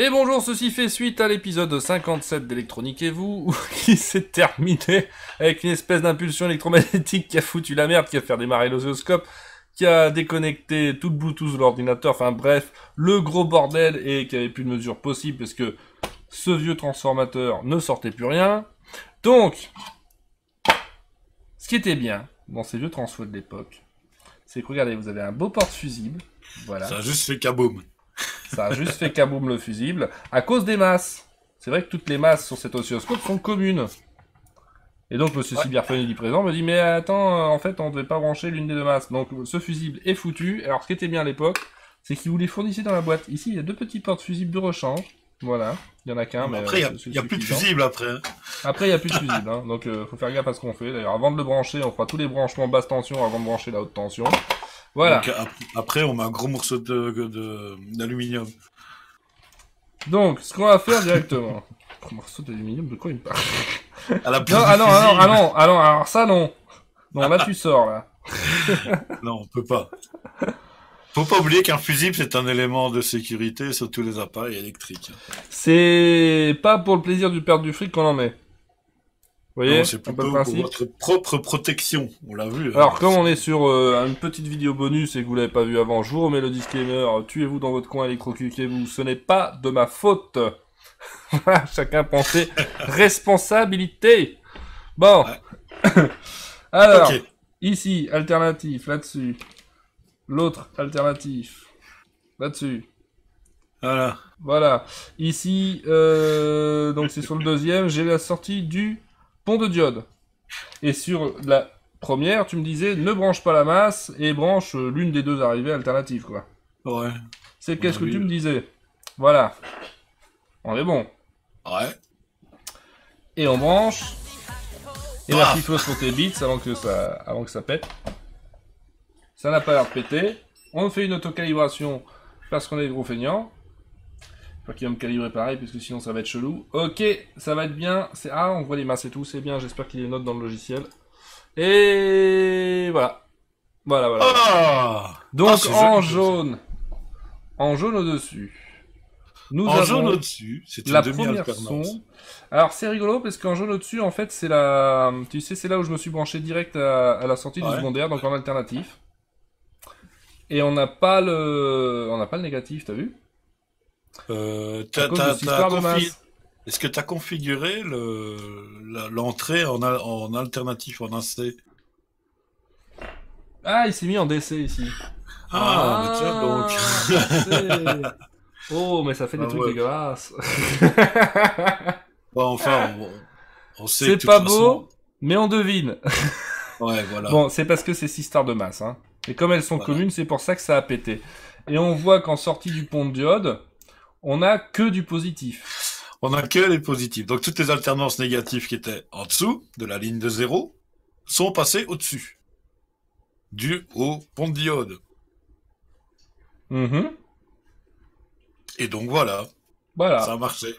Et bonjour, ceci fait suite à l'épisode 57 d'Electroniquez-vous, qui s'est terminé avec une espèce d'impulsion électromagnétique qui a foutu la merde, qui a fait démarrer l'oscilloscope, qui a déconnecté tout le Bluetooth de l'ordinateur, enfin bref, le gros bordel, et qui avait plus de mesure possible, parce que ce vieux transformateur ne sortait plus rien. Donc, ce qui était bien dans ces vieux transfos de l'époque, c'est que regardez, vous avez un beau porte-fusible, voilà. Ça a juste fait kaboum. Ça a juste fait kaboum le fusible, à cause des masses. C'est vrai que toutes les masses sur cet oscilloscope sont communes. Et donc, monsieur Cyberphone, il est présent, me dit, mais attends, en fait, on devait pas brancher l'une des deux masses. Donc, ce fusible est foutu. Alors, ce qui était bien à l'époque, c'est qu'il vous les fournissait dans la boîte. Ici, il y a deux petits portes-fusibles de rechange. Voilà. Il y en a qu'un, mais... Après, il y a plus de fusible, après. Hein. Après, il y a plus de fusible, hein. Donc, faut faire gaffe à ce qu'on fait. D'ailleurs, avant de le brancher, on fera tous les branchements basse tension avant de brancher la haute tension. Voilà. Donc, après, on met un gros morceau d'aluminium. Donc, ce qu'on va faire directement... Gros morceau d'aluminium, de quoi il me parle? À la Non, place alors ça non. Non, là tu sors, là. Non, on peut pas. Faut pas oublier qu'un fusible, c'est un élément de sécurité sur tous les appareils électriques. C'est pas pour le plaisir du perdre du fric qu'on en met. Vous voyez, Non, c'est plutôt pour votre propre protection. On l'a vu. Alors, hein, comme on est sur une petite vidéo bonus et que vous l'avez pas vu avant, je vous remets le disclaimer. Tuez-vous dans votre coin, électrocuez-vous. Ce n'est pas de ma faute. Voilà, chacun prend ses responsabilités. Bon. Ouais. Alors, Ok. ici, alternatif, là-dessus. L'autre alternatif, là-dessus. Voilà. Voilà. Ici, donc c'est sur le deuxième, j'ai la sortie du pont de diode. Et sur la première, tu me disais, ne branche pas la masse et branche l'une des deux arrivées alternatives, quoi. Ouais. C'est qu'est-ce que tu me disais? Voilà. On est bon. Ouais. Et on branche. Et Ah. merci Flos pour tes bits avant que ça pète. Ça n'a pas l'air de péter. On fait une autocalibration parce qu'on est des gros feignants. Pas qu'il va me calibrer pareil, parce que sinon ça va être chelou. Ok, ça va être bien. Ah, on voit les masses et tout, c'est bien. J'espère qu'il y a une note dans le logiciel. Et voilà. Voilà. Ah. Donc en jaune. En jaune au-dessus. Nous en avons jaune au-dessus, c'est une la première demi-alternance. sonde. Alors c'est rigolo parce qu'en jaune au-dessus, en fait, c'est la... Tu sais, c'est là où je me suis branché direct à la sortie du secondaire, donc en alternatif. Et on n'a pas le... On n'a pas le négatif, t'as vu? Est-ce que tu as configuré l'entrée en alternatif, en AC? Ah, il s'est mis en DC ici. Ah, tiens donc. Oh, mais ça fait des trucs dégueulasses. Bon, enfin, on sait que c'est de pas toute beau, façon... mais on devine. Ouais, voilà. Bon, c'est parce que c'est 6 stars de masse. Hein. Et comme elles sont communes, c'est pour ça que ça a pété. Et on voit qu'en sortie du pont de diode, on a que du positif. On a que les positifs. Donc toutes les alternances négatives qui étaient en dessous de la ligne de 0 sont passées au-dessus. Dû au pont de diode. Et donc voilà. Ça a marché.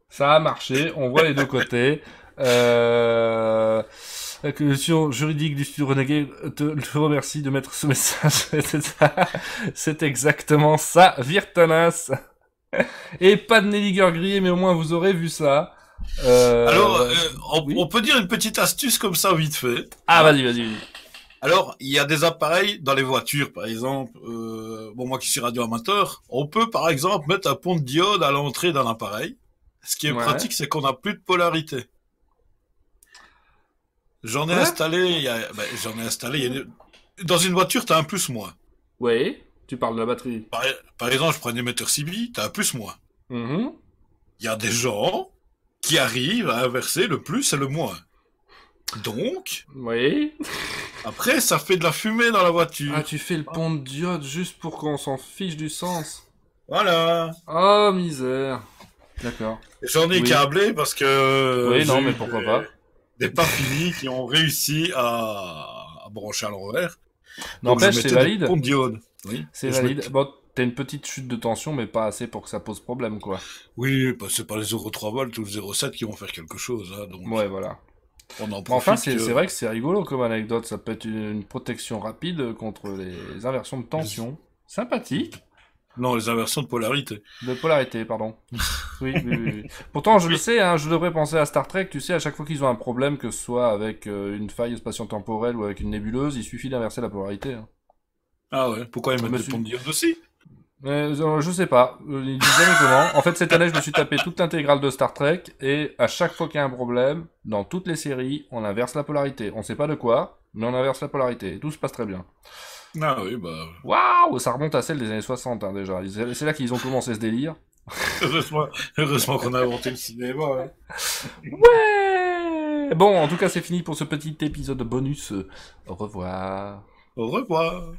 Ça a marché. On voit les deux côtés. La commission juridique du studio Renegade te remercie de mettre ce message. C'est exactement ça, Virtanas. Et pas de Nelliger grillé, mais au moins vous aurez vu ça. Alors, on peut dire une petite astuce comme ça, vite fait. Ah, vas-y. Alors, il y a des appareils dans les voitures, par exemple. Bon, moi qui suis radioamateur, on peut, par exemple, mettre un pont de diode à l'entrée d'un appareil. Ce qui est pratique, c'est qu'on n'a plus de polarité. J'en ai installé, dans une voiture, t'as un plus-moins. Oui, tu parles de la batterie. Par exemple, je prends un émetteur CB, t'as un plus-moins. Il y a des gens qui arrivent à inverser le plus et le moins. Donc, après, ça fait de la fumée dans la voiture. Ah, tu fais le pont de diode juste pour qu'on s'en fiche du sens. Voilà. Oh, misère. D'accord. J'en ai câblé parce que... Oui, non, mais pourquoi pas. Des pas finis qui ont réussi à brancher à l'envers. N'empêche, c'est valide. Pont de diode. Oui. C'est valide. Bon, t'as une petite chute de tension, mais pas assez pour que ça pose problème, quoi. Oui, c'est pas les 0,3 volts ou le 0,7 qui vont faire quelque chose. Hein, donc... Ouais, voilà. On en profite. Enfin, c'est vrai que c'est rigolo comme anecdote. Ça peut être une protection rapide contre les inversions de tension. Sympathique. Non, les inversions de polarité. De polarité, pardon. Oui. Pourtant, je le sais, hein, je devrais penser à Star Trek, tu sais, à chaque fois qu'ils ont un problème, que ce soit avec une faille spatio-temporelle ou avec une nébuleuse, il suffit d'inverser la polarité. Hein. Ah ouais, pourquoi ils mettent des ponts de diodes aussi? Je sais pas, ils disent jamais comment. En fait, cette année, je me suis tapé toute l'intégrale de Star Trek, et à chaque fois qu'il y a un problème, dans toutes les séries, on inverse la polarité. On sait pas de quoi, mais on inverse la polarité, et tout se passe très bien. Ah oui, bah... Waouh, ça remonte à celle des années 60, hein, déjà. C'est là qu'ils ont commencé ce délire. Heureusement qu'on a inventé le cinéma. Ouais. Ouais. Bon, en tout cas, c'est fini pour ce petit épisode bonus. Au revoir. Au revoir.